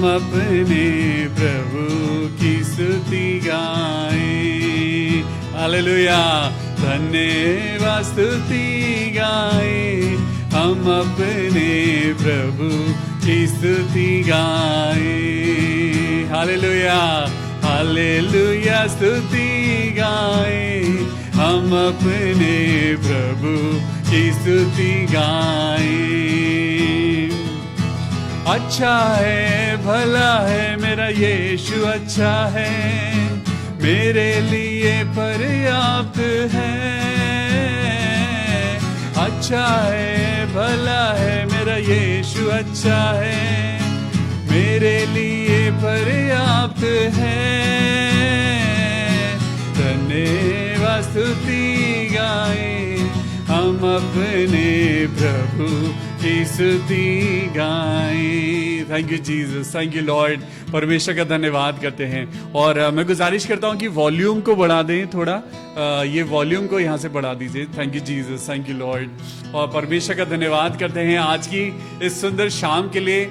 अपने प्रभु की स्तुति गाएं। हालेलुया, धन्यवाद स्तुति गाएं, हम अपने प्रभु की स्तुति गाएं। हालेलुया, हालेलुया स्तुति गाएं, हम अपने प्रभु की स्तुति गाएं। अच्छा है, भला है, मेरा यीशु अच्छा है, मेरे लिए पर्याप्त है। अच्छा है, भला है, मेरा यीशु अच्छा है, मेरे लिए पर्याप्त है। धन्यवाद स्तुति गाएं, हम अपने प्रभु की स्तुति गाएं। Thank you Jesus, thank you Lord. परमेश्वर का धन्यवाद करते हैं। और मैं गुजारिश करता हूं कि वॉल्यूम को बढ़ा दें थोड़ा, ये वॉल्यूम को यहाँ से बढ़ा दीजिए। Thank you Jesus, thank you Lord. और परमेश्वर का धन्यवाद करते हैं आज की इस सुंदर शाम के लिए।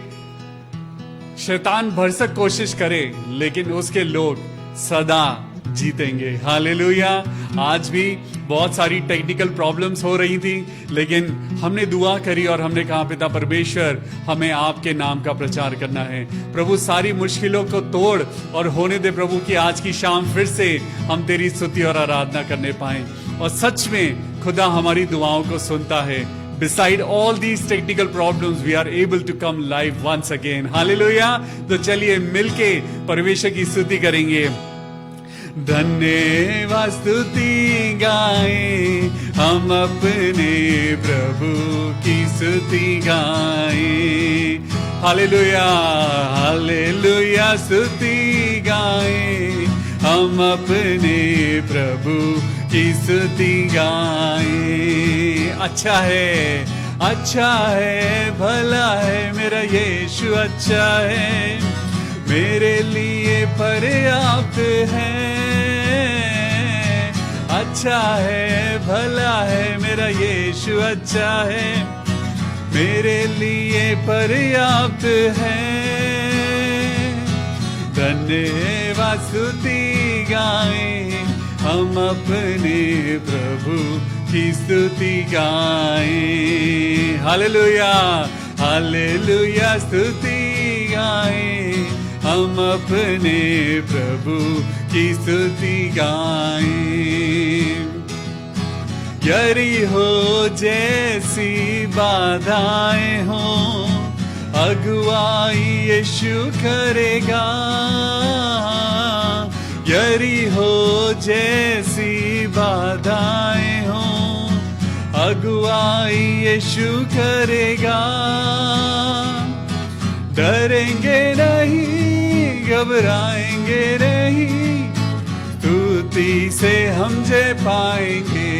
शैतान भरसक कोशिश करे, लेकिन उसके लोग सदा जीतेंगे। हालेलुया। आज भी बहुत सारी टेक्निकल प्रॉब्लम्स हो रही थी, लेकिन हमने दुआ करी और हमने कहा पिता परमेश्वर, हमें आपके नाम का प्रचार करना है। प्रभु सारी मुश्किलों को तोड़ और होने दे प्रभु कि आज की शाम फिर से हम तेरी स्तुति और आराधना करने पाएं। और सच में खुदा हमारी दुआओं को सुनता है। Beside all these technical problems, we are able to come live once again. Hallelujah. तो चलिए मिलके परमेश्वर की स्तुति करेंगे। धन्यवाद स्तुति गाएं, हम अपने प्रभु की स्तुति गाएं। हालेलुया, हालेलुया स्तुति गाएं, हम अपने प्रभु की स्तुति गाएं। अच्छा है, अच्छा है, भला है, मेरा यीशु अच्छा है, मेरे लिए पर्याप्त है। अच्छा है, भला है, मेरा यीशु अच्छा है, मेरे लिए पर्याप्त है। धन्यवाद स्तुति गाएं, हम अपने प्रभु की स्तुति गाएं। हालेलुया, हालेलुया स्तुति गाएं, हम अपने प्रभु की स्तुति गाएं। यरीहो जैसी बाधाएं हों, अगुवाई यीशु करेगा। यरीहो जैसी बाधाएं हों, अगुवाई यीशु करेगा। डरेंगे नहीं, घबराएंगे नहीं, स्तुति से हम जय पाएंगे।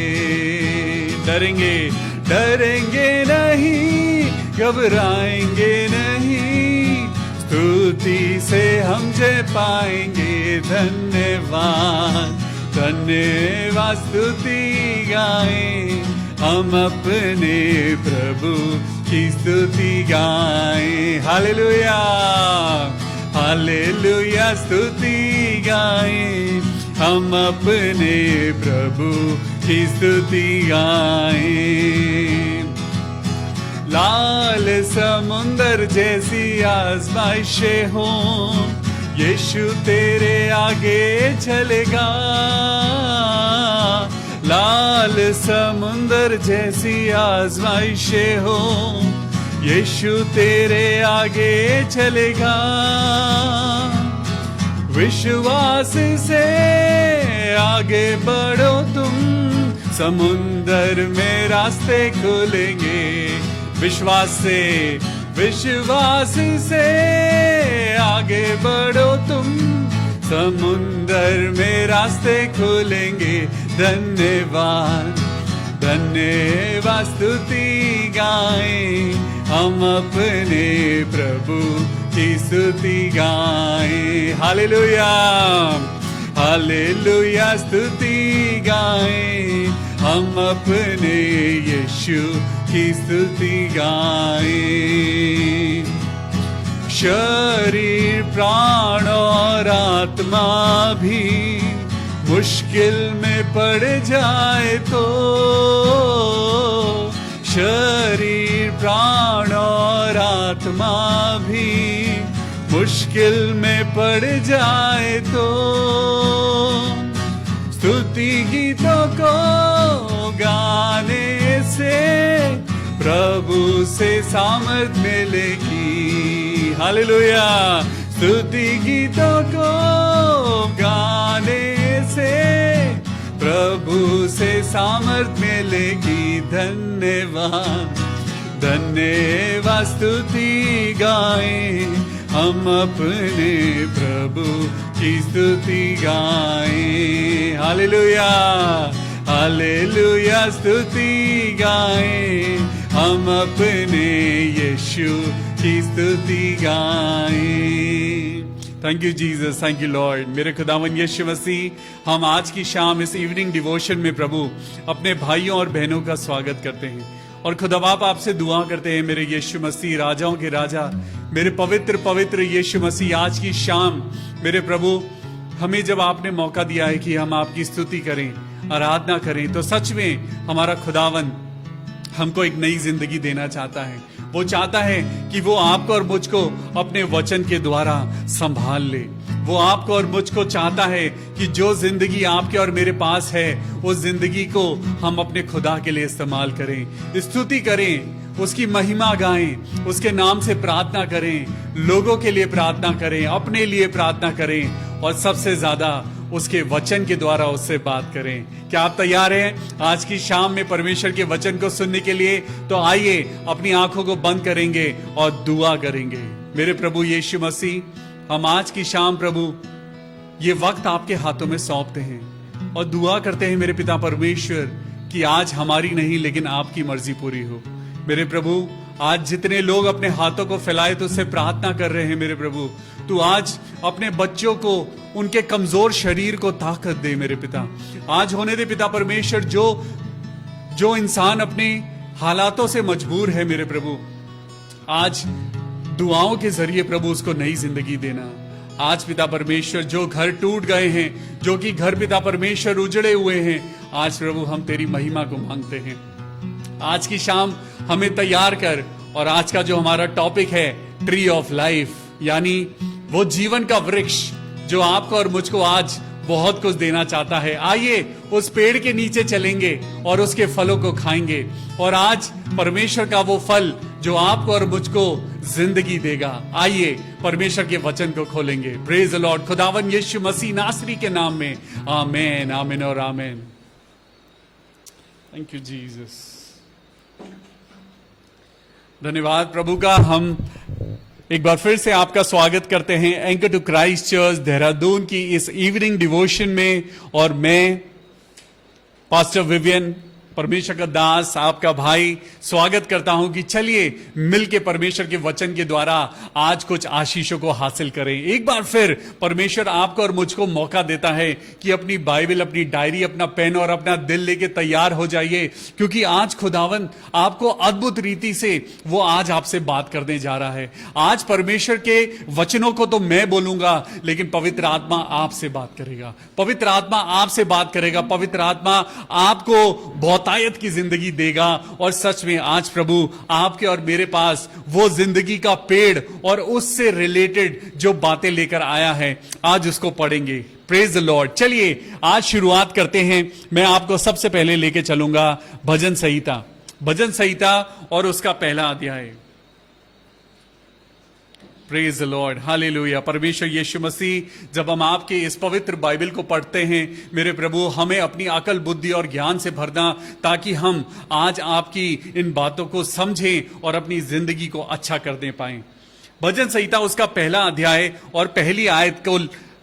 डरेंगे, डरेंगे नहीं, घबराएंगे नहीं, स्तुति से हम जय पाएंगे। धन्यवाद, धन्यवाद स्तुति गाएं, हम अपने प्रभु की स्तुति गाएं। हालेलुया, हालेलुया स्तुति गाएं, हम अपने प्रभु की स्तुति गाएं। लाल समुंदर जैसी आजमाइशें हों, यीशु तेरे आगे चलेगा। लाल समुंदर जैसी आजमाइशें हों, यीशु तेरे आगे चलेगा। विश्वास से आगे बढ़ो तुम, समुंदर में रास्ते खुलेंगे। विश्वास से, विश्वास से आगे बढ़ो तुम, समुंदर में रास्ते खुलेंगे। धन्यवाद, धन्यवाद स्तुति गाएं, हम अपने प्रभु की स्तुति गाएं। हालेलुया, हालेलुया स्तुति गाएं, हम अपने यीशु की स्तुति गाएं। शरीर प्राण और आत्मा भी मुश्किल में पड़ जाए तो, शरीर प्राण और आत्मा भी मुश्किल में पड़ जाए तो, स्तुति गीतों को गाने से प्रभु से सामर्थ मिलेगी। हालेलुया। स्तुति गीतों को गाने से प्रभु से सामर्थ मिलेगी। धन्यवाद धन्यवाद स्तुति गाएं, हम अपने प्रभु की स्तुति गाएं। हालेलुया हालेलुया स्तुति गाएं, हम अपने यीशु की स्तुति गाएं। Thank you Jesus, thank you Lord. मेरे खुदावन यीशु मसीह, हम आज की शाम इस इवनिंग डिवोशन में प्रभु अपने भाइयों और बहनों का स्वागत करते हैं और खुदा बाप आपसे दुआ करते हैं मेरे यीशु मसीह, राजाओं के राजा, मेरे पवित्र पवित्र यीशु मसीह, आज की शाम मेरे प्रभु हमें जब आपने मौका दिया है कि हम आपकी स्तुति करें, आराधना करें, तो सच में हमारा खुदावन हमको एक नई जिंदगी देना चाहता है। वो चाहता है कि वो आपको और मुझको अपने वचन के द्वारा संभाल ले। वो आपको और मुझको चाहता है कि जो जिंदगी आपके और मेरे पास है, उस जिंदगी को हम अपने खुदा के लिए इस्तेमाल करें, स्तुति करें, उसकी महिमा गाएं, उसके नाम से प्रार्थना करें, लोगों के लिए प्रार्थना करें, अपने लिए प्रार्थना करें और सबसे ज्यादा उसके वचन के द्वारा उससे बात करें। क्या आप तैयार हैं आज की शाम में परमेश्वर के वचन को सुनने के लिए? तो आइए अपनी आंखों को बंद करेंगे और दुआ करेंगे। मेरे प्रभु यीशु मसीह, हम आज की शाम प्रभु ये वक्त आपके हाथों में सौंपते हैं और दुआ करते हैं मेरे पिता परमेश्वर कि आज हमारी नहीं लेकिन आपकी मर्जी पूरी हो। मेरे प्रभु, आज जितने लोग अपने हाथों को फैलाए तो उससे प्रार्थना कर रहे हैं मेरे प्रभु, तू आज अपने बच्चों को, उनके कमजोर शरीर को ताकत दे मेरे पिता। आज होने दे पिता परमेश्वर, जो इंसान अपने हालातों से मजबूर है मेरे प्रभु, आज दुआओं के जरिए प्रभु उसको नई जिंदगी देना। आज पिता परमेश्वर जो घर टूट गए हैं, जो कि घर पिता परमेश्वर उजड़े हुए हैं, आज प्रभु हम तेरी महिमा को मांगते हैं। आज की शाम हमें तैयार कर और आज का जो हमारा टॉपिक है ट्री ऑफ लाइफ, यानी वो जीवन का वृक्ष जो आपको और मुझको आज बहुत कुछ देना चाहता है। आइए उस पेड़ के नीचे चलेंगे और उसके फलों को खाएंगे और आज परमेश्वर का वो फल जो आपको और मुझको जिंदगी देगा। आइए परमेश्वर के वचन को खोलेंगे। Praise the Lord. खुदावन यीशु मसीह नासरी के नाम में आमीन, आमीन और आमीन। Thank you Jesus. धन्यवाद प्रभु का। हम एक बार फिर से आपका स्वागत करते हैं anchor to Christ Church Dehradun की इस इवनिंग डिवोशन में, और मैं पास्टर विवियन, परमेश्वर का दास, आपका भाई, स्वागत करता हूं कि चलिए मिलके परमेश्वर के वचन के द्वारा आज कुछ आशीषों को हासिल करें। एक बार फिर परमेश्वर आपको और मुझको मौका देता है कि अपनी बाइबल, अपनी डायरी, अपना पेन और अपना दिल लेके तैयार हो जाइए, क्योंकि आज खुदावन आपको अद्भुत रीति से वो आज आपसे बात करने जा रहा है। आज परमेश्वर के वचनों को तो मैं बोलूंगा, लेकिन पवित्र आत्मा आपसे बात करेगा। पवित्र आत्मा आपसे बात करेगा। पवित्र आत्मा आपको बहुतायत की जिंदगी देगा। और सच में आज प्रभु आपके और मेरे पास वो जिंदगी का पेड़ और उससे रिलेटेड जो बातें लेकर आया है, आज उसको पढ़ेंगे। Praise the Lord. चलिए आज शुरुआत करते हैं। मैं आपको सबसे पहले लेके चलूंगा भजन संहिता, भजन संहिता और उसका पहला अध्याय। Praise the Lord, hallelujah. परमेश्वर यीशु मसीह, जब हम आपके इस पवित्र बाइबल को पढ़ते हैं मेरे प्रभु, हमें अपनी अकल, बुद्धि और ज्ञान से भरना, ताकि हम आज आपकी इन बातों को समझें और अपनी जिंदगी को अच्छा करने पाएं। भजन संहिता उसका पहला अध्याय और पहली आयत को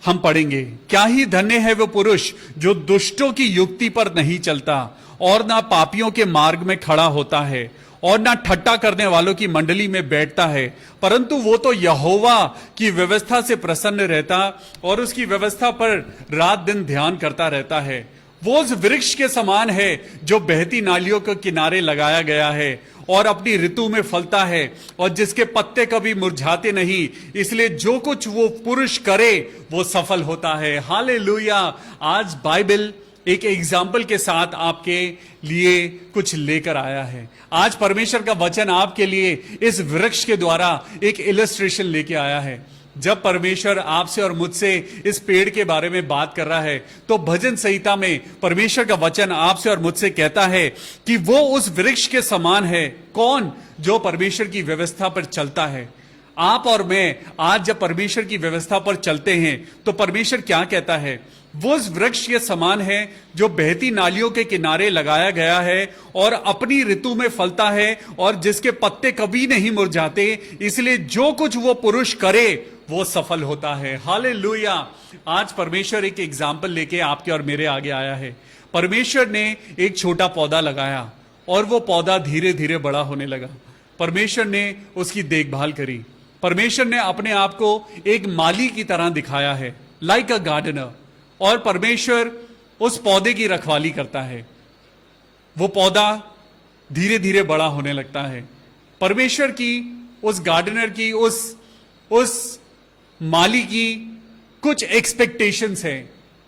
हम पढ़ेंगे। क्या ही धन्य है वो पुरुष जो दुष्टों की युक्ति पर नहीं चलता और ना पापियों के मार्ग में खड़ा होता है और ना ठट्टा करने वालों की मंडली में बैठता है, परंतु वो तो यहोवा की व्यवस्था से प्रसन्न रहता और उसकी व्यवस्था पर रात दिन ध्यान करता रहता है। वो उस वृक्ष के समान है जो बहती नालियों के किनारे लगाया गया है और अपनी ऋतु में फलता है और जिसके पत्ते कभी मुरझाते नहीं, इसलिए जो कुछ वो पुरुष करे वो सफल होता है। हालेलुया। आज बाइबल एक एग्जाम्पल के साथ आपके लिए कुछ लेकर आया है। आज परमेश्वर का वचन आपके लिए इस वृक्ष के द्वारा एक इलस्ट्रेशन लेके आया है। जब परमेश्वर आपसे और मुझसे इस पेड़ के बारे में बात कर रहा है तो भजन संहिता में परमेश्वर का वचन आपसे और मुझसे कहता है कि वो उस वृक्ष के समान है। कौन? जो परमेश्वर की व्यवस्था पर चलता है। आप और मैं आज जब परमेश्वर की व्यवस्था पर चलते हैं तो परमेश्वर क्या कहता है? वो उस वृक्ष के समान है जो बहती नालियों के किनारे लगाया गया है और अपनी ऋतु में फलता है और जिसके पत्ते कभी नहीं मुरझाते, इसलिए जो कुछ वो पुरुष करे वो सफल होता है। हालेलुया। आज परमेश्वर एक एग्जाम्पल लेके आपके और मेरे आगे आया है। परमेश्वर ने एक छोटा पौधा लगाया और वो पौधा धीरे धीरे बड़ा होने लगा। परमेश्वर ने उसकी देखभाल करी। परमेश्वर ने अपने आप को एक माली की तरह दिखाया है, लाइक अ गार्डनर। और परमेश्वर उस पौधे की रखवाली करता है। वो पौधा धीरे धीरे बड़ा होने लगता है। परमेश्वर की, उस गार्डनर की, उस माली की कुछ एक्सपेक्टेशंस है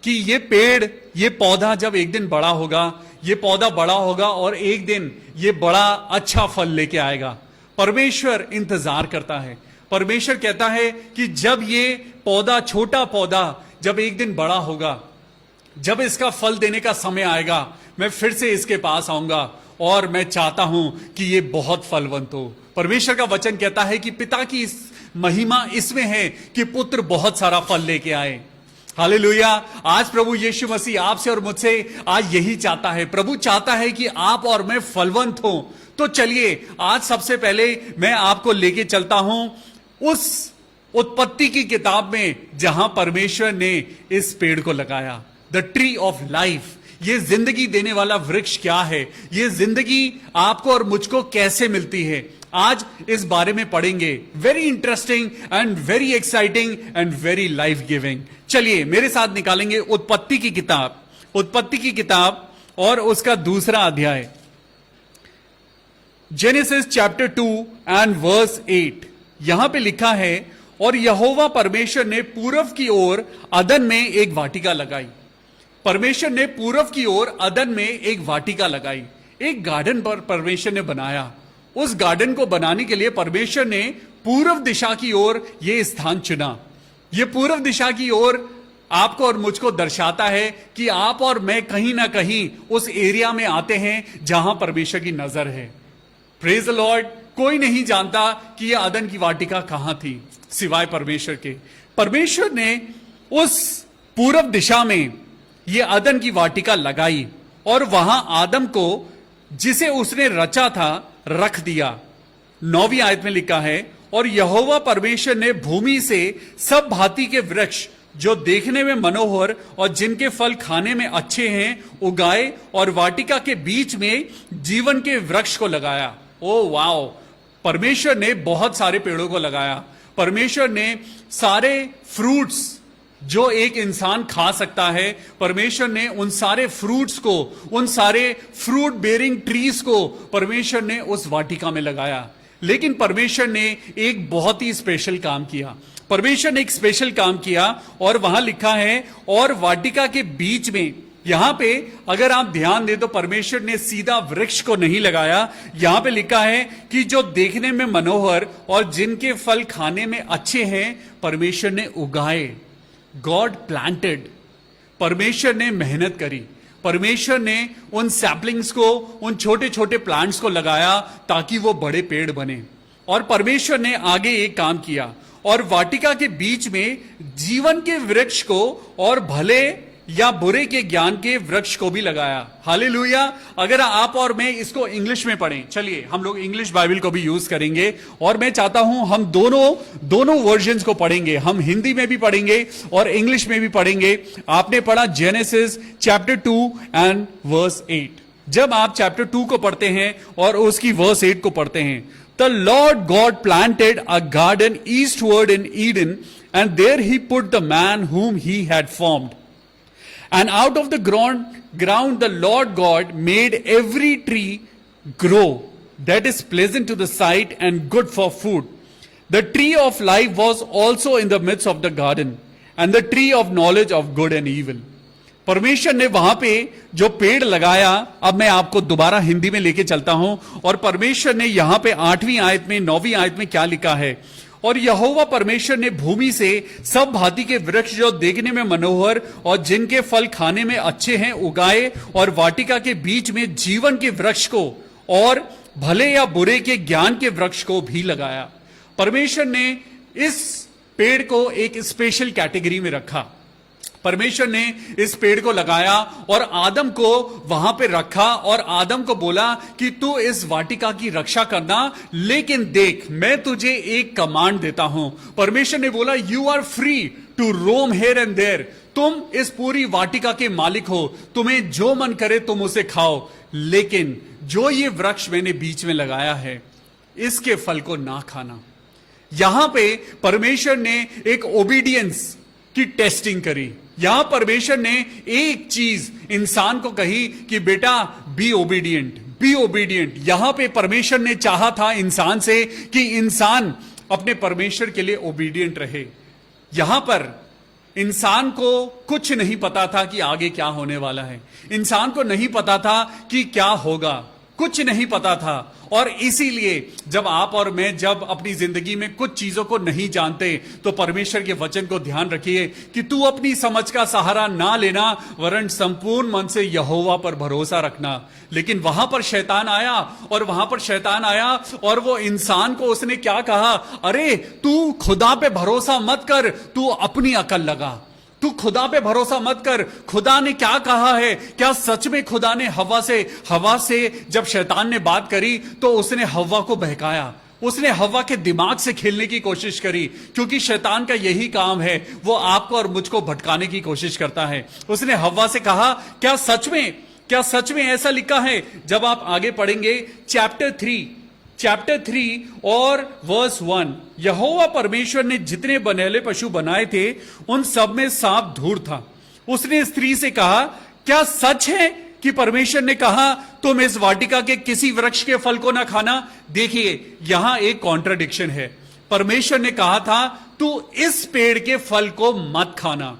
कि ये पेड़, ये पौधा जब एक दिन बड़ा होगा, ये पौधा बड़ा होगा और एक दिन ये बड़ा अच्छा फल लेके आएगा। परमेश्वर इंतजार करता है। परमेश्वर कहता है कि जब ये पौधा, छोटा पौधा जब एक दिन बड़ा होगा, जब इसका फल देने का समय आएगा, मैं फिर से इसके पास आऊंगा और मैं चाहता हूं कि ये बहुत फलवंत हो। परमेश्वर का वचन कहता है कि पिता की इस महिमा इसमें है कि पुत्र बहुत सारा फल लेके आए। हालेलुया। आज प्रभु यीशु मसीह आपसे और मुझसे आज यही चाहता है। प्रभु चाहता है कि आप और मैं फलवंत हो। तो चलिए आज सबसे पहले मैं आपको लेके चलता हूं उस उत्पत्ति की किताब में जहां परमेश्वर ने इस पेड़ को लगाया, द ट्री ऑफ लाइफ। ये जिंदगी देने वाला वृक्ष क्या है, ये जिंदगी आपको और मुझको कैसे मिलती है, आज इस बारे में पढ़ेंगे। Very interesting and very exciting and very life giving. चलिए मेरे साथ निकालेंगे उत्पत्ति की किताब, उत्पत्ति की किताब और उसका दूसरा अध्याय, जेनेसिस चैप्टर 2 एंड वर्स 8। यहां पे लिखा है, और यहोवा परमेश्वर ने पूर्व की ओर अदन में एक वाटिका लगाई। परमेश्वर ने पूर्व की ओर अदन में एक वाटिका लगाई। एक गार्डन पर परमेश्वर ने बनाया। उस गार्डन को बनाने के लिए परमेश्वर ने पूर्व दिशा की ओर यह स्थान चुना। यह पूर्व दिशा की ओर आपको और मुझको दर्शाता है कि आप और मैं कहीं ना कहीं उस एरिया में आते हैं जहां परमेश्वर की नजर है। Praise the Lord. कोई नहीं जानता कि यह अदन की वाटिका कहां थी सिवाय परमेश्वर के। परमेश्वर ने उस पूर्व दिशा में यह अदन की वाटिका लगाई और वहां आदम को, जिसे उसने रचा था, रख दिया। 9वीं आयत में लिखा है, और यहोवा परमेश्वर ने भूमि से सब भांति के वृक्ष जो देखने में मनोहर और जिनके फल खाने में अच्छे हैं उगाए और वाटिका के बीच में जीवन के वृक्ष को लगाया। Oh wow. परमेश्वर ने बहुत सारे पेड़ों को लगाया। परमेश्वर ने सारे फ्रूट्स जो एक इंसान खा सकता है, परमेश्वर ने उन सारे फ्रूट्स को, उन सारे फ्रूट बेरिंग ट्रीज को परमेश्वर ने उस वाटिका में लगाया। लेकिन परमेश्वर ने एक बहुत ही स्पेशल काम किया। परमेश्वर ने एक स्पेशल काम किया और वहां लिखा है, और वाटिका के बीच में, यहां पे अगर आप ध्यान दें तो परमेश्वर ने सीधा वृक्ष को नहीं लगाया। यहां पे लिखा है कि जो देखने में मनोहर और जिनके फल खाने में अच्छे हैं परमेश्वर ने उगाए। God planted. परमेश्वर ने मेहनत करी। परमेश्वर ने उन सैपलिंग्स को, उन छोटे छोटे प्लांट्स को लगाया ताकि वो बड़े पेड़ बने। और परमेश्वर ने आगे एक काम किया और वाटिका के बीच में जीवन के वृक्ष को और भले या बुरे के ज्ञान के वृक्ष को भी लगाया। हालेलुया। अगर आप और मैं इसको इंग्लिश में पढ़ें, चलिए हम लोग इंग्लिश बाइबल को भी यूज करेंगे और मैं चाहता हूं हम दोनों वर्जन्स को पढ़ेंगे। हम हिंदी में भी पढ़ेंगे और इंग्लिश में भी पढ़ेंगे। आपने पढ़ा जेनेसिस चैप्टर 2 एंड वर्स 8। जब आप चैप्टर 2 को पढ़ते हैं और उसकी वर्स 8 को पढ़ते हैं, the Lord God planted a garden eastward in Eden and there he put the man whom he had formed. And out of the ground the Lord God made every tree grow that is pleasant to the sight and good for food. The tree of life was also in the midst of the garden, and the tree of knowledge of good and evil. परमेश्वर ने वहां पे जो पेड़ लगाया, अब मैं आपको दोबारा हिंदी में लेके चलता हूं, और परमेश्वर ने यहां पे 8वीं आयत में 9वीं आयत में क्या लिखा है, और यहोवा परमेश्वर ने भूमि से सब भांति के वृक्ष जो देखने में मनोहर और जिनके फल खाने में अच्छे हैं उगाए, और वाटिका के बीच में जीवन के वृक्ष को और भले या बुरे के ज्ञान के वृक्ष को भी लगाया। परमेश्वर ने इस पेड़ को एक स्पेशल कैटेगरी में रखा। परमेश्वर ने इस पेड़ को लगाया और आदम को वहां पे रखा, और आदम को बोला कि तू इस वाटिका की रक्षा करना, लेकिन देख मैं तुझे एक कमांड देता हूं। परमेश्वर ने बोला you are free to roam here and there, तुम इस पूरी वाटिका के मालिक हो, तुम्हें जो मन करे तुम उसे खाओ, लेकिन जो ये वृक्ष मैंने बीच में लगाया है इसके फल को ना खाना। यहां पे परमेश्वर ने एक ओबीडियंस की टेस्टिंग करी। यहां परमेश्वर ने एक चीज इंसान को कही कि बेटा बी ओबीडियंट, बी ओबीडियंट। यहां पे परमेश्वर ने चाहा था इंसान से कि इंसान अपने परमेश्वर के लिए ओबीडियंट रहे। यहां पर इंसान को कुछ नहीं पता था कि आगे क्या होने वाला है, इंसान को नहीं पता था कि क्या होगा, कुछ नहीं पता था। और इसीलिए जब आप और मैं जब अपनी जिंदगी में कुछ चीजों को नहीं जानते तो परमेश्वर के वचन को ध्यान रखिए कि तू अपनी समझ का सहारा ना लेना, वरन संपूर्ण मन से यहोवा पर भरोसा रखना। लेकिन वहां पर शैतान आया, और वहां पर शैतान आया और वो इंसान को उसने क्या कहा, अरे तू खुदा पे भरोसा मत कर, तू अपनी अकल लगा, तू खुदा पे भरोसा मत कर। खुदा ने क्या कहा है, क्या सच में खुदा ने हवा से जब शैतान ने बात करी तो उसने हवा को बहकाया, उसने हवा के दिमाग से खेलने की कोशिश करी, क्योंकि शैतान का यही काम है, वो आपको और मुझको भटकाने की कोशिश करता है। उसने हवा से कहा क्या सच में ऐसा लिखा है। जब आप आगे पढ़ेंगे चैप्टर 3 और वर्स 1, यहोवा परमेश्वर ने जितने बनेले पशु बनाए थे उन सब में सांप धूर था। उसने स्त्री से कहा क्या सच है कि परमेश्वर ने कहा तुम इस वाटिका के किसी वृक्ष के फल को ना खाना। देखिए यहां एक कॉन्ट्राडिक्शन है। परमेश्वर ने कहा था तू इस पेड़ के फल को मत खाना।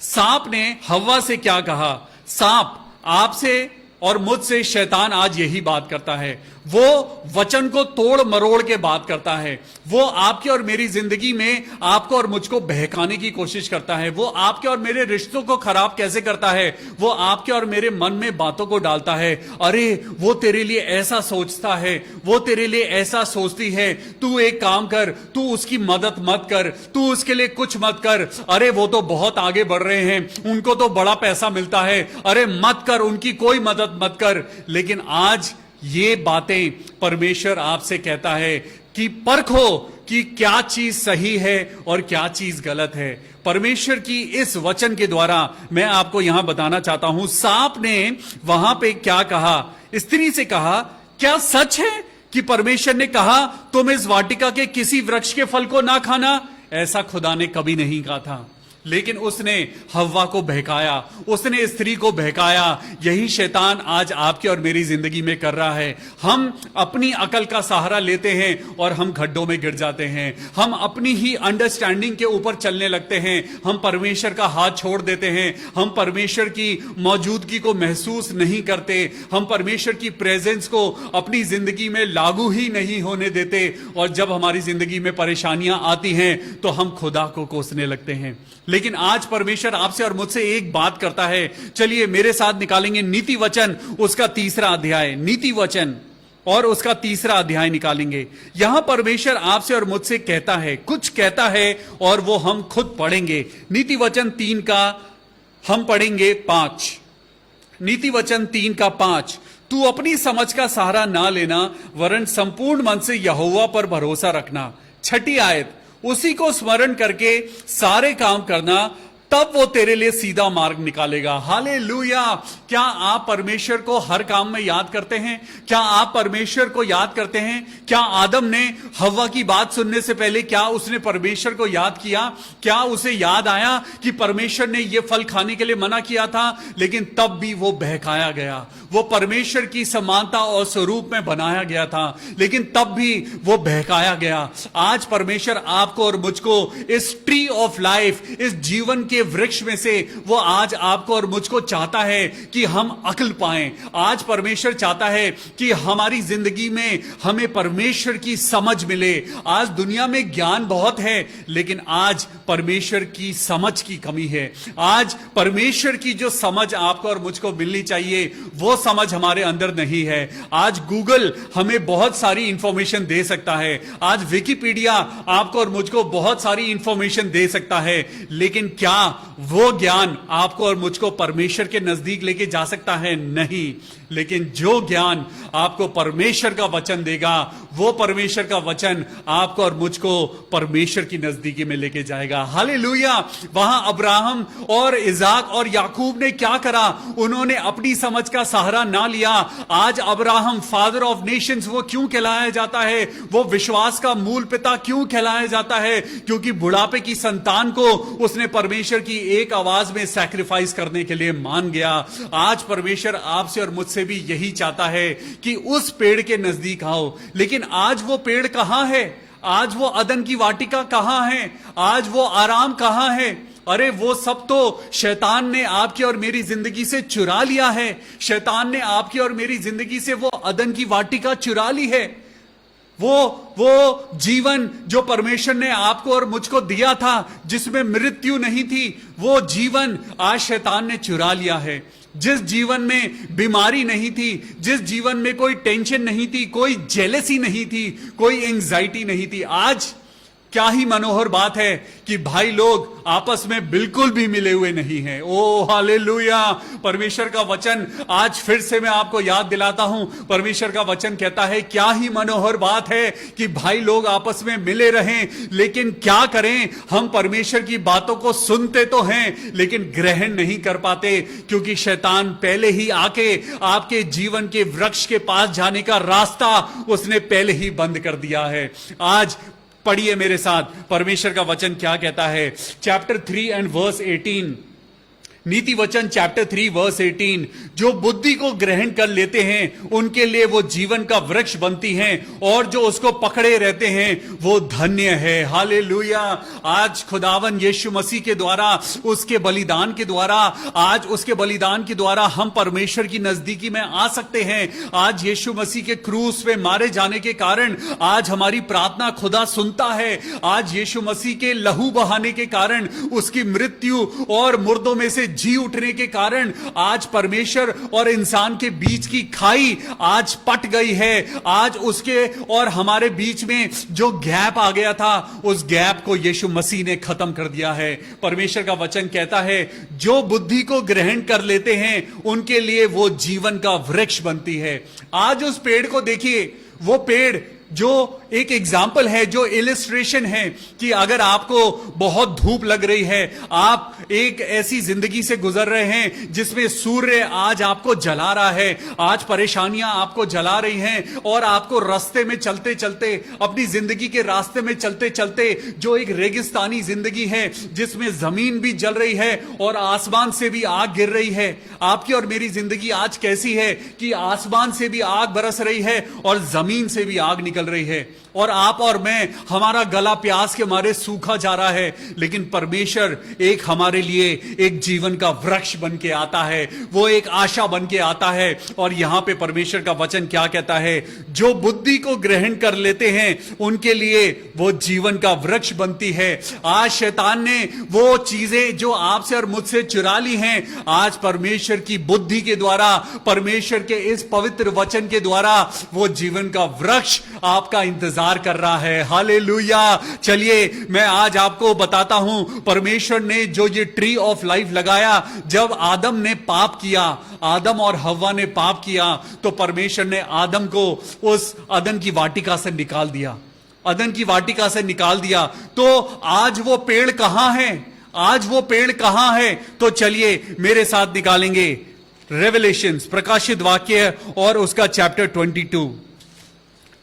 सांप ने हव्वा से क्या कहा, सांप आपसे और मुझसे, शैतान आज यही बात करता है। वो वचन को तोड़ मरोड़ के बात करता है। वो आपके और मेरी जिंदगी में आपको और मुझको बहकाने की कोशिश करता है। वो आपके और मेरे रिश्तों को खराब कैसे करता है, वो आपके और मेरे मन में बातों को डालता है। अरे वो तेरे लिए ऐसा सोचता है, वो तेरे लिए ऐसा सोचती है, तू एक काम कर, तू उसकी मदद मत कर, तू उसके लिए कुछ मत कर। अरे वो तो बहुत आगे बढ़ रहे हैं, उनको तो बड़ा पैसा मिलता है, अरे मत कर, उनकी कोई मदद मत कर। लेकिन आज ये बातें परमेश्वर आपसे कहता है कि परखो कि क्या चीज सही है और क्या चीज गलत है। परमेश्वर की इस वचन के द्वारा मैं आपको यहां बताना चाहता हूं, सांप ने वहां पे क्या कहा, स्त्री से कहा क्या सच है कि परमेश्वर ने कहा तुम इस वाटिका के किसी वृक्ष के फल को ना खाना। ऐसा खुदा ने कभी नहीं कहा था, लेकिन उसने हव्वा को बहकाया, उसने स्त्री को बहकाया। यही शैतान आज आपकी और मेरी जिंदगी में कर रहा है। हम अपनी अकल का सहारा लेते हैं और हम गड्ढों में गिर जाते हैं। हम अपनी ही अंडरस्टैंडिंग के ऊपर चलने लगते हैं। हम परमेश्वर का हाथ छोड़ देते हैं। हम परमेश्वर की मौजूदगी को महसूस नहीं करते। हम परमेश्वर की प्रेजेंस को अपनी जिंदगी में लागू ही नहीं होने देते। और जब हमारी जिंदगी में परेशानियां आती हैं तो हम खुदा को कोसने लगते हैं। लेकिन आज परमेश्वर आपसे और मुझसे एक बात करता है। चलिए मेरे साथ निकालेंगे नीति वचन उसका 3रा अध्याय, नीति वचन और उसका 3रा अध्याय निकालेंगे। यहां परमेश्वर आपसे और मुझसे कहता है, कुछ कहता है और वो हम खुद पढ़ेंगे। नीति वचन 3 का हम पढ़ेंगे 5। नीति वचन 3 का 5, तू अपनी समझ का सहारा ना लेना, वरन संपूर्ण मन से यहोवा पर भरोसा रखना। 6ठी आयत, उसी को स्मरण करके सारे काम करना, तब वो तेरे लिए सीधा मार्ग निकालेगा। हालेलुया। क्या आप परमेश्वर को हर काम में याद करते हैं? क्या आप परमेश्वर को याद करते हैं? क्या आदम ने हव्वा की बात सुनने से पहले क्या उसने परमेश्वर को याद किया? क्या उसे याद आया कि परमेश्वर ने यह फल खाने के लिए मना किया था? लेकिन तब भी वो बहकाया गया। वो परमेश्वर की समानता और स्वरूप में बनाया गया था, लेकिन तब भी वो बहकाया गया। आज परमेश्वर आपको और मुझको इस ट्री ऑफ लाइफ, इस जीवन के वृक्ष में से वो आज आपको और मुझको चाहता है कि हम अक्ल पाएं। आज परमेश्वर चाहता है कि हमारी जिंदगी में हमें परमेश्वर की समझ मिले। आज दुनिया में ज्ञान बहुत है, लेकिन आज परमेश्वर की समझ की कमी है। आज परमेश्वर की जो समझ आपको और मुझको मिलनी चाहिए, वो समझ हमारे अंदर नहीं है। आज गूगल हमें बहुत सारी इंफॉर्मेशन दे सकता है। आज विकिपीडिया आपको और मुझको बहुत सारी इंफॉर्मेशन दे सकता है, लेकिन क्या वो ज्ञान आपको और मुझको परमेश्वर के नजदीक लेके जा सकता है? नहीं। लेकिन जो ज्ञान आपको परमेश्वर का वचन देगा, वो परमेश्वर का वचन आपको और मुझको परमेश्वर की नजदीकी में लेके जाएगा। हालेलुया। वहां अब्राहम और इजाक और याकूब ने क्या करा? उन्होंने अपनी समझ का सहारा ना लिया। आज अब्राहम फादर ऑफ नेशंस वो क्यों कहलाया जाता है? वो विश्वास का मूल पिता क्यों कहलाया जाता है? क्योंकि बुढ़ापे की संतान को उसने परमेश्वर की एक आवाज में सैक्रिफाइस करने के लिए मान गया। आज परमेश्वर आपसे और मुझसे भी यही चाहता है कि उस पेड़ के नजदीक आओ। लेकिन आज वो पेड़ कहां है? आज वो अदन की वाटिका कहां है? आज वो आराम कहां है? अरे वो सब तो शैतान ने आपकी और मेरी जिंदगी से चुरा लिया है। शैतान ने आपकी और मेरी जिंदगी से वो अदन की वाटिका चुरा ली है। वो जीवन जो परमेश्वर ने आपको और मुझको दिया था, जिसमें मृत्यु नहीं थी, वो जीवन आज शैतान ने चुरा लिया है। जिस जीवन में बीमारी नहीं थी, जिस जीवन में कोई टेंशन नहीं थी, कोई जेलसी नहीं थी, कोई एंजाइटी नहीं थी, आज क्या ही मनोहर बात है कि भाई लोग आपस में बिल्कुल भी मिले हुए नहीं हैं। ओ हालेलुया। परमेश्वर का वचन आज फिर से मैं आपको याद दिलाता हूं। परमेश्वर का वचन कहता है क्या ही मनोहर बात है कि भाई लोग आपस में मिले रहें, लेकिन क्या करें? हम परमेश्वर की बातों को सुनते तो हैं, लेकिन ग्रहण नहीं कर पाते, क्योंकि शैतान पहले ही आके आपके जीवन के वृक्ष के पास जाने का रास्ता उसने पहले ही बंद कर दिया है। आज पढ़िए मेरे साथ परमेश्वर का वचन क्या कहता है। चैप्टर 3 एंड वर्स 18, नीति वचन चैप्टर 3 वर्स 18, जो बुद्धि को ग्रहण कर लेते हैं उनके लिए वो जीवन का वृक्ष बनती हैं, और जो उसको पकड़े रहते हैं वो धन्य है। हालेलुया। आज खुदावन यीशु मसीह के द्वारा, उसके बलिदान के द्वारा, आज उसके बलिदान के द्वारा हम परमेश्वर की नजदीकी में आ सकते हैं। आज यीशु मसीह के क्रूस पे मारे जाने के कारण आज हमारी प्रार्थना खुदा सुनता है। आज यीशु मसीह के लहू बहाने के कारण, उसकी मृत्यु और मुर्दों में से जी उठने के कारण आज परमेश्वर और इंसान के बीच की खाई आज पट गई है। आज उसके और हमारे बीच में जो गैप आ गया था, उस गैप को यीशु मसीह ने खत्म कर दिया है। परमेश्वर का वचन कहता है जो बुद्धि को ग्रहण कर लेते हैं उनके लिए वो जीवन का वृक्ष बनती है। आज उस पेड़ को देखिए, वो पेड़ जो एक एग्जाम्पल है, जो इलिस्ट्रेशन है कि अगर आपको बहुत धूप लग रही है, आप एक ऐसी जिंदगी से गुजर रहे हैं जिसमें सूर्य आज आपको जला रहा है, आज परेशानियां आपको जला रही हैं, और आपको रास्ते में चलते चलते, अपनी जिंदगी के रास्ते में चलते चलते, जो एक रेगिस्तानी जिंदगी है जिसमें जमीन भी जल रही है और आसमान से भी आग गिर रही है। आपकी और मेरी जिंदगी आज कैसी है कि आसमान से भी आग बरस रही है और जमीन से भी आग निकल रही है, और आप और मैं, हमारा गला प्यास के मारे सूखा जा रहा है। लेकिन परमेश्वर एक हमारे लिए एक जीवन का वृक्ष बन के आता है, वो एक आशा बन के आता है। और यहां पे परमेश्वर का वचन क्या कहता है? जो बुद्धि को ग्रहण कर लेते हैं उनके लिए वो जीवन का वृक्ष बनती है। आज शैतान ने वो चीजें जो आपसे और मुझसे चुरा ली हैं, आज परमेश्वर की बुद्धि के द्वारा, परमेश्वर के इस पवित्र वचन के द्वारा वो जीवन का वृक्ष आपका इंतजार कर रहा है। हालेलुया। चलिए मैं आज आपको बताता हूं, परमेश्वर ने जो ये ट्री ऑफ लाइफ लगाया, जब आदम ने पाप किया, आदम और हव्वा ने पाप किया, तो परमेश्वर ने आदम को उस अदन की वाटिका से निकाल दिया, अदन की वाटिका से निकाल दिया। तो आज वो पेड़ कहां है? आज वो पेड़ कहां है? तो चलिए मेरे साथ निकालेंगे रेवलेशंस, प्रकाशित वाक्य और उसका चैप्टर 22।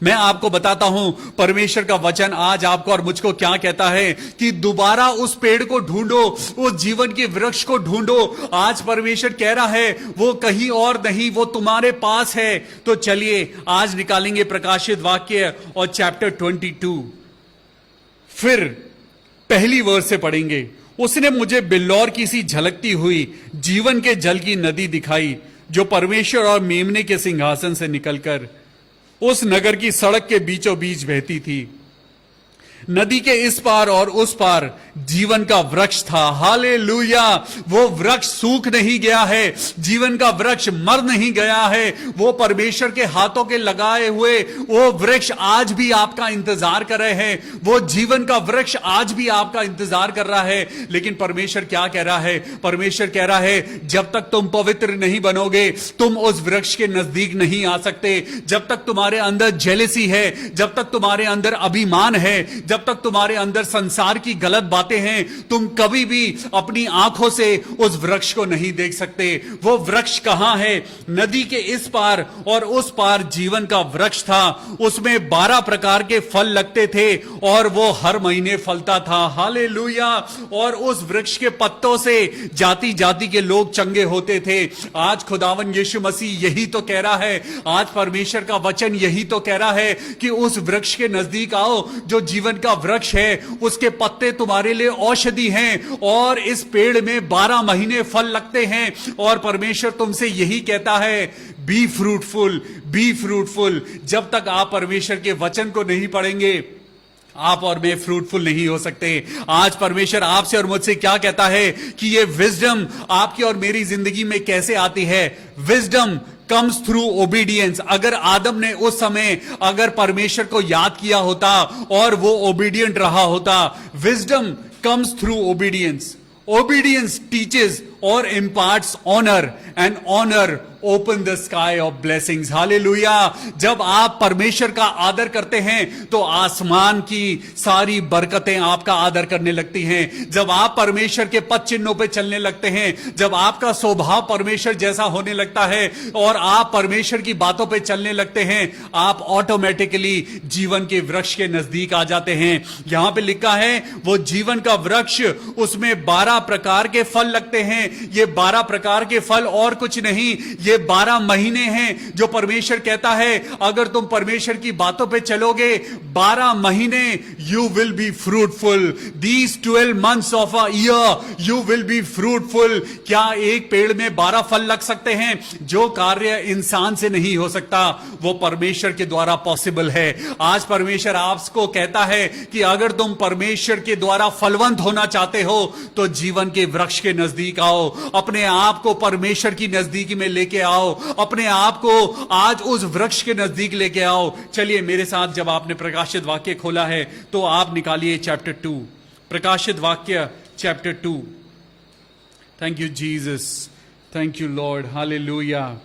मैं आपको बताता हूं परमेश्वर का वचन आज आपको और मुझको क्या कहता है कि दोबारा उस पेड़ को ढूंढो, उस जीवन के वृक्ष को ढूंढो। आज परमेश्वर कह रहा है वो कहीं और नहीं, वो तुम्हारे पास है। तो चलिए आज निकालेंगे प्रकाशित वाक्य और चैप्टर 22। फिर पहली वर्स से पढ़ेंगे। उसने मुझे बिल्लौर की सी झलकती हुई जीवन के जल की नदी दिखाई, जो परमेश्वर और मेमने के सिंहासन से निकलकर उस नगर की सड़क के बीचों बीच बहती थी। नदी के इस पार और उस पार जीवन का वृक्ष था। हालेलुया! वो वृक्ष सूख नहीं गया है, जीवन का वृक्ष मर नहीं गया है। वो परमेश्वर के हाथों के लगाए हुए वो वृक्ष आज भी आपका इंतजार कर रहे हैं। वो जीवन का वृक्ष आज भी आपका इंतजार कर रहा है। लेकिन परमेश्वर क्या कह रहा है? परमेश्वर कह रहा है जब तक तुम पवित्र नहीं बनोगे, तुम उस वृक्ष के नजदीक नहीं आ सकते। जब तक तुम्हारे अंदर जेलसी है, जब तक तुम्हारे अंदर अभिमान है, जब तक तुम्हारे अंदर संसार की गलत बातें हैं, तुम कभी भी अपनी आंखों से उस वृक्ष को नहीं देख सकते। वो वृक्ष कहां है? नदी के इस पार और उस पार जीवन का वृक्ष था। उसमें 12 प्रकार के फल लगते थे और वो हर महीने फलता था। हालेलुया! और उस वृक्ष के पत्तों से जाति जाति के लोग चंगे होते थे। आज खुदावन यीशु मसीह यही तो कह रहा है, आज परमेश्वर का वचन यही तो कह रहा है कि उस वृक्ष के नजदीक आओ जो जीवन का वृक्ष है। उसके पत्ते तुम्हारे लिए औषधि हैं और इस पेड़ में 12 महीने फल लगते हैं। और परमेश्वर तुमसे यही कहता है, बी फ्रूटफुल, बी फ्रूटफुल। जब तक आप परमेश्वर के वचन को नहीं पढ़ेंगे, आप और मैं फ्रूटफुल नहीं हो सकते। आज परमेश्वर आपसे और मुझसे क्या कहता है कि ये विजडम आपकी और मेरी जिंदगी में कैसे आती है? Wisdom comes through obedience। अगर आदम ने उस समय अगर परमेश्वर को याद किया होता और वो ओबीडियंट रहा होता, wisdom comes through obedience। Obedience teaches or imparts honor, and honor open the sky of blessings। Hallelujah! जब आप परमेश्वर का आदर करते हैं तो आसमान की सारी बरकतें आपका आदर करने लगती हैं। जब आप परमेश्वर के पद चिन्हों पे चलने लगते हैं, जब आपका स्वभाव परमेश्वर जैसा होने लगता है और आप परमेश्वर की बातों पे चलने लगते हैं, आप ऑटोमेटिकली जीवन के वृक्ष के नजदीक आ जाते हैं। यहां पे लिखा है वो जीवन का वृक्ष, उसमें 12 प्रकार के फल लगते हैं। ये 12 प्रकार के फल और कुछ नहीं, ये 12 महीने हैं जो परमेश्वर कहता है अगर तुम परमेश्वर की बातों पे चलोगे, 12 महीने you will be fruitful. These 12 months of a year you will be fruitful. क्या एक पेड़ में 12 फल लग सकते हैं? जो कार्य इंसान से नहीं हो सकता वो परमेश्वर के द्वारा पॉसिबल है। आज परमेश्वर आपको कहता है कि अगर तुम परमेश्वर के द्वारा फलवंत होना चाहते हो तो जीवन के वृक्ष के नजदीक आओ, अपने आप को परमेश्वर की नजदीकी में लेके आओ, अपने आप को आज उस वृक्ष के नजदीक लेके आओ। चलिए मेरे साथ, जब आपने प्रकाशित वाक्य खोला है तो आप निकालिए चैप्टर 2, प्रकाशित वाक्य chapter 2। Thank you Jesus, thank you Lord, hallelujah.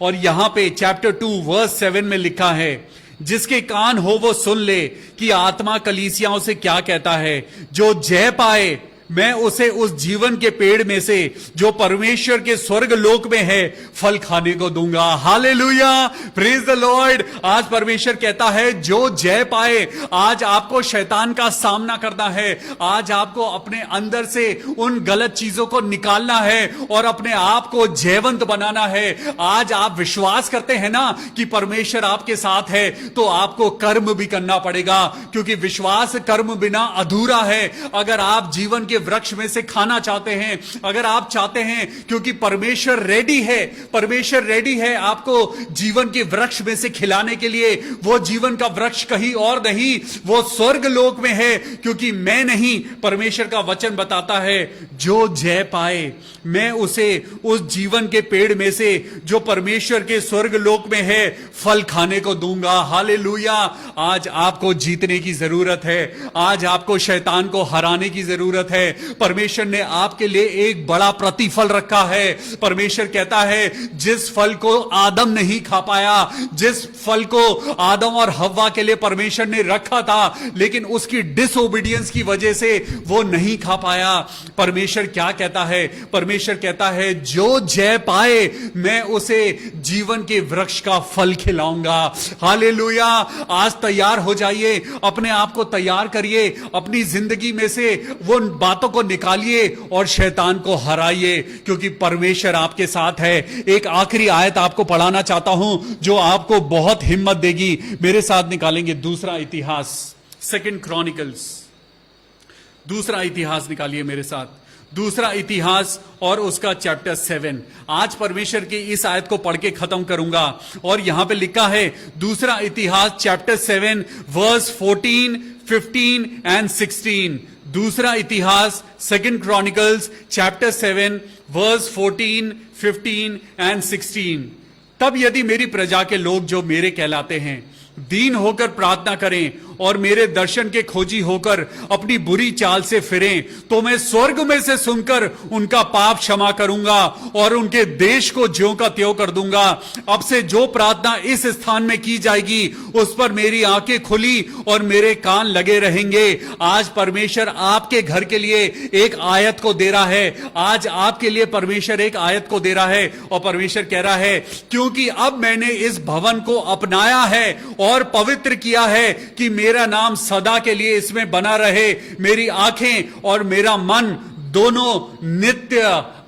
और यहां पे चैप्टर 2 वर्स 7 में लिखा है, जिसके कान हो वो सुन ले कि आत्मा कलीसियाओं से क्या कहता है। जो जय पाए मैं उसे उस जीवन के पेड़ में से जो परमेश्वर के स्वर्ग लोक में है फल खाने को दूंगा। Hallelujah, praise the Lord. आज परमेश्वर कहता है जो जय पाए, आज आपको शैतान का सामना करना है, आज आपको अपने अंदर से उन गलत चीजों को निकालना है और अपने आप को जयवंत बनाना है। आज आप विश्वास करते हैं ना कि परमेश्वर आपके साथ है, तो आपको कर्म भी करना पड़ेगा, क्योंकि विश्वास कर्म बिना अधूरा है। अगर आप जीवन के वृक्ष में से खाना चाहते हैं, अगर आप चाहते हैं, क्योंकि परमेश्वर रेडी है, परमेश्वर रेडी है आपको जीवन के वृक्ष में से खिलाने के लिए। वो जीवन का वृक्ष कहीं और नहीं, वो स्वर्ग लोक में है, क्योंकि मैं नहीं, परमेश्वर का वचन बताता है जो जय पाए मैं उसे उस जीवन के पेड़ में से जो परमेश्वर के स्वर्ग लोक में है फल खाने को दूंगा। हालेलुया। आज आपको जीतने की जरूरत है, आज आपको शैतान को हराने की जरूरत है, है। परमेश्वर ने आपके लिए एक बड़ा प्रतिफल रखा है। परमेश्वर कहता है जिस फल को आदम नहीं खा पाया, जिस फल को आदम और हव्वा के लिए परमेश्वर ने रखा था, लेकिन उसकी डिसओबीडियंस की वजह से वो नहीं खा पाया, परमेश्वर क्या कहता है? परमेश्वर कहता है जो जय पाए मैं उसे जीवन के वृक्ष का फल खिलाऊंगा। हालेलुया। आज तैयार हो जाइए, अपने आप को तैयार करिए, अपनी जिंदगी में से वो बातों को निकालिए और शैतान को हराइए, क्योंकि परमेश्वर आपके साथ है। एक आखिरी आयत आपको पढ़ाना चाहता हूं जो आपको बहुत हिम्मत देगी। मेरे साथ निकालेंगे दूसरा इतिहास, सेकंड क्रॉनिकल्स। दूसरा इतिहास निकालिए मेरे साथ, दूसरा इतिहास और उसका चैप्टर 7। आज परमेश्वर की इस आयत को पढ़ के खत्म करूंगा। और यहां पे लिखा है दूसरा इतिहास चैप्टर 7 वर्स 14, 15 एंड 16। दूसरा इतिहास second chronicles chapter 7 verse 14, 15 and 16। तब यदि मेरी प्रजा के लोग जो मेरे कहलाते हैं दीन होकर प्रार्थना करें और मेरे दर्शन के खोजी होकर अपनी बुरी चाल से फिरें, तो मैं स्वर्ग में से सुनकर उनका पाप क्षमा करूंगा और उनके देश को ज्यों का त्यों कर दूंगा। अब से जो प्रार्थना इस स्थान में की जाएगी उस पर मेरी आंखें खुली और मेरे कान लगे रहेंगे। आज परमेश्वर आपके घर के लिए एक आयत को दे रहा है। आज आपके लिए परमेश्वर एक आयत को दे रहा है और परमेश्वर कह रहा है क्योंकि अब मैंने इस भवन को अपनाया है और पवित्र किया है कि मेरा नाम सदा के लिए इसमें बना रहे। मेरी आंखें और मेरा मन दोनों नित्य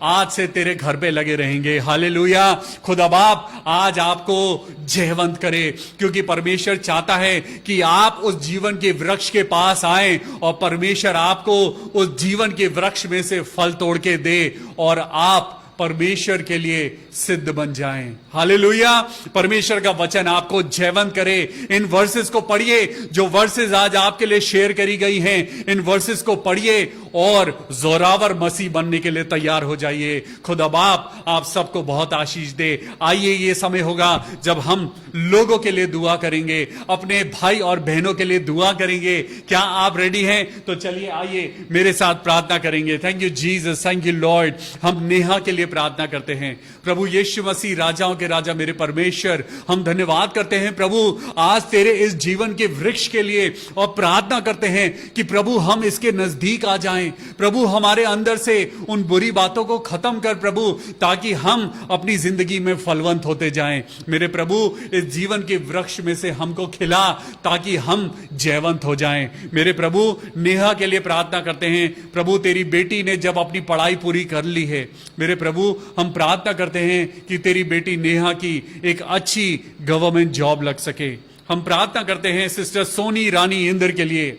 आज से तेरे घर पे लगे रहेंगे। हालेलुया। खुदा बाप आज आपको जयवंत करे, क्योंकि परमेश्वर चाहता है कि आप उस जीवन के वृक्ष के पास आए और परमेश्वर आपको उस जीवन के वृक्ष में से फल तोड़ के दे और आप परमेश्वर के लिए सिद्ध बन जाएं। हालेलुया। परमेश्वर का वचन आपको जयवंत करे। इन वर्सेस को पढ़िए, जो वर्सेस आज आपके लिए शेयर करी गई हैं, इन वर्सेस को पढ़िए और जोरावर मसीह बनने के लिए तैयार हो जाइए। खुदा बाप आप सबको बहुत आशीष दे। आइए, ये समय होगा जब हम लोगों के लिए दुआ करेंगे, अपने भाई और बहनों के लिए दुआ करेंगे। क्या आप रेडी हैं? तो चलिए आइए मेरे साथ प्रार्थना करेंगे। Thank you Jesus, thank you Lord. हम नेहा के लिए प्रार्थना करते हैं। प्रभु यीशु मसीह, राजाओं के राजा, मेरे परमेश्वर, हम धन्यवाद करते हैं प्रभु आज तेरे इस जीवन के वृक्ष के लिए और प्रार्थना करते हैं कि प्रभु हम इसके नजदीक आ जाएं। प्रभु हमारे अंदर से उन बुरी बातों को खत्म कर प्रभु, ताकि हम अपनी जिंदगी में फलवंत होते जाएं। मेरे प्रभु इस जीवन के वृक्ष में से हमको खिला ताकि हम जयवंत हो जाएं। मेरे प्रभु नेहा के लिए प्रार्थना करते हैं। प्रभु तेरी बेटी ने जब अपनी पढ़ाई पूरी कर ली है, मेरे प्रभु हम प्रार्थना करते हैं कि तेरी बेटी नेहा की एक अच्छी गवर्नमेंट जॉब लग सके। हम प्रार्थना करते हैं सिस्टर सोनी रानी इंदर के लिए।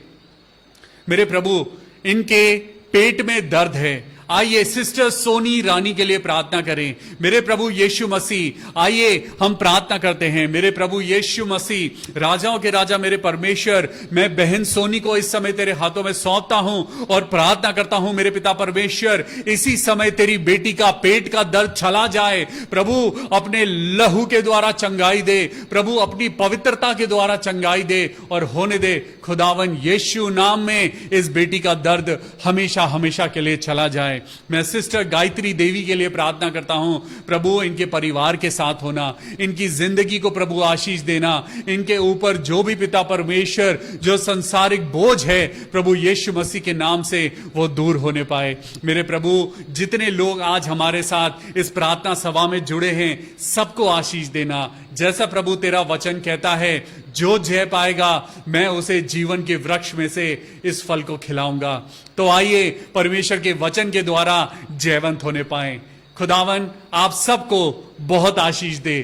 मेरे प्रभु इनके पेट में दर्द है, आइए सिस्टर सोनी रानी के लिए प्रार्थना करें। मेरे प्रभु यीशु मसीह, आइए हम प्रार्थना करते हैं। मेरे प्रभु यीशु मसीह, राजाओं के राजा, मेरे परमेश्वर, मैं बहन सोनी को इस समय तेरे हाथों में सौंपता हूं और प्रार्थना करता हूं मेरे पिता परमेश्वर, इसी समय तेरी बेटी का पेट का दर्द चला जाए। प्रभु अपने लहू के द्वारा चंगाई दे, प्रभु अपनी पवित्रता के द्वारा चंगाई दे और होने दे। खुदावन यीशु नाम में इस बेटी का दर्द हमेशा हमेशा के लिए चला जाए। मैं सिस्टर गायत्री देवी के लिए प्रार्थना करता हूं। प्रभु इनके परिवार के साथ होना, इनकी जिंदगी को प्रभु आशीष देना, इनके ऊपर जो भी पिता परमेश्वर जो संसारिक बोझ है प्रभु यीशु मसीह के नाम से वो दूर होने पाए। मेरे प्रभु जितने लोग आज हमारे साथ इस प्रार्थना सभा में जुड़े हैं सबको आशीष देना। जैसा प्रभु तेरा वचन कहता है, जो जय पाएगा मैं उसे जीवन के वृक्ष में से इस फल को खिलाऊंगा। तो आइए परमेश्वर के वचन के द्वारा जयवंत होने पाए। खुदावन आप सबको बहुत आशीष दे।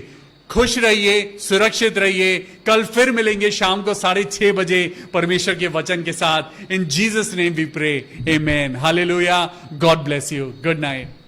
खुश रहिए, सुरक्षित रहिए। कल फिर मिलेंगे शाम को 6:30 बजे परमेश्वर के वचन के साथ। In Jesus name we pray, amen, hallelujah. God bless you. Good night.